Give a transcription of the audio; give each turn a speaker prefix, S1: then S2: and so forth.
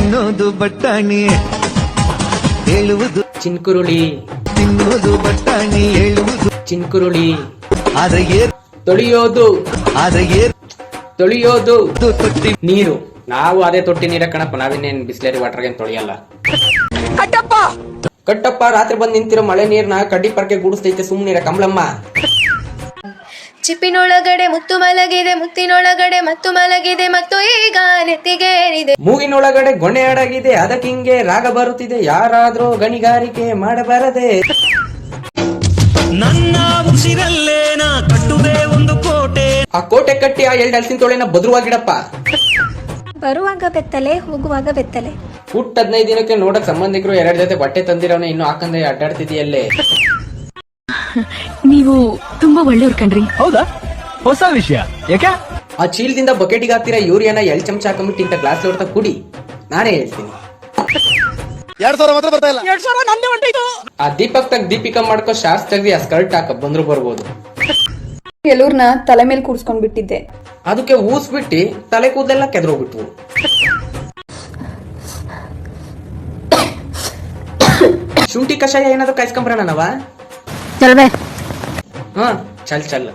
S1: ತಿನ್ನೋದು ಬಟಾಣಿ ಹೇಳುವುದು
S2: ಚಿನ್ಕುರುಳಿ,
S1: ತಿನ್ನೋದು ಬಟಾಣಿ ಹೇಳುವುದು
S2: ಚಿನ್ಕುರುಳಿ.
S1: ಆದ್ರೆ
S2: ತೊಳಿಯೋದು,
S1: ಆದ್ರೆ
S2: ತೊಳಿಯೋದು
S1: ತೊಟ್ಟಿ
S2: ನೀರು. ನಾವು ಅದೇ ತೊಟ್ಟಿ ನೀರ ಕಣಪ್ಪ, ನಾವಿನ್ನೇನ್ ಬಿಸ್ಲೇರಿ ವಾಟರ್ ಏನ್ ತೊಳಿಯಲ್ಲ. ಕಟ್ಟಪ್ಪ ರಾತ್ರಿ ಬಂದ್ ನಿಂತಿರೋ ಮಳೆ ನೀರ್ನ ಕಡ್ಡಿ ಪರ್ಕೆ ಗೂಡಿಸ್ತೈತೆ, ಸುಮ್ನಿರ ಕಮಲಮ್ಮ.
S3: ಚಿಪ್ಪಿನೊಳಗಡೆ ಮುತ್ತು ಮಲಗಿದೆ, ಮುತ್ತಿನೊಳಗಡೆ ಮತ್ತು ಮಲಗಿದೆ, ಮತ್ತು ಈಗ ನೆತ್ತಿಗೇರಿದೆ.
S2: ಮೂಗಿನೊಳಗಡೆ ಗೊಣೆ ಅಡಗಿದೆ, ಅದಕ್ಕಿಂಗೆ ರಾಗ ಬರುತ್ತಿದೆ, ಯಾರಾದ್ರೂ ಗಣಿಗಾರಿಕೆ ಮಾಡಬಾರದೆ.
S4: ನನ್ನ ಉಸಿರಲ್ಲೇನ ಕಟ್ಟುವೆ ಒಂದು ಕೋಟೆ.
S2: ಆ ಕೋಟೆ ಕಟ್ಟಿ ಆ 2 ಹಲಸಿನ ತೊಳೆನ ಬದ್ರುವಾಗಿಡಪ್ಪ.
S3: ಬರುವಾಗ ಬೆತ್ತಲೆ, ಹೋಗುವಾಗ ಬೆತ್ತಲೆ.
S2: ಹುಟ್ಟ 15 ದಿನಕ್ಕೆ ನೋಡಕ್ ಸಂಬಂಧಿಕರು 2 ಜೊತೆ ಬಟ್ಟೆ ತಂದಿರೋನೆ, ಇನ್ನು ಹಾಕಂದ್ರೆ ಅಡ್ಡಾಡ್ತಿದೆಯಲ್ಲೇ.
S5: ನೀವು ತುಂಬಾ ಒಳ್ಳೆಯವ್ರು ಕಣ್ರಿ.
S4: ಹೌದಾ? ಹೊಸ ವಿಷಯ ಯಾಕೆ?
S2: ಆ ಚೀಲದಿಂದ ಬಕೆಟಿಗೆ ಹಾಕ್ತಿರ ಯೂರಿಯಾನ 2 ಚಮಚ ಹಾಕೊಂಡ್ಬಿಟ್ಟು ಇಂತ ಗ್ಲಾಸ್ ಲೋಡ್ತಾ ಕುಡಿ. ನಾನೇ ಹೇಳ್ತೀನಿ.
S6: 2000 ಮಾತ್ರ ಬರ್ತಾ ಇಲ್ಲ.
S2: ಆ ದೀಪಕ್ ತಗ್ ದೀಪಿಕಾ ಮಾಡ್ಕೋ, ಶಾರ್ಟ್ಸ್ ತೆಗ್ದಿ ಆ ಸ್ಕರ್ಟ್ ಹಾಕ ಬಂದ್ರು ಬರ್ಬೋದು.
S7: ಕೆಲವ್ರನ್ನ ತಲೆ ಮೇಲೆ ಕೂಡ್ಸ್ಕೊಂಡ್ ಬಿಟ್ಟಿದ್ದೆ.
S2: ಅದಕ್ಕೆ ಊಸ್ಬಿಟ್ಟು ತಲೆ ಕೂದಲೆಲ್ಲ ಕೆದ್ರೋಗ್ಬಿಟ್ವು. ಶುಂಠಿ ಕಷಾಯ ಏನಾದ್ರು ಕಾಯಿಸ್ಕೊಂಬರೋಣ ನಾವ? ಹಾ ಚಲ್ ಚಲ್.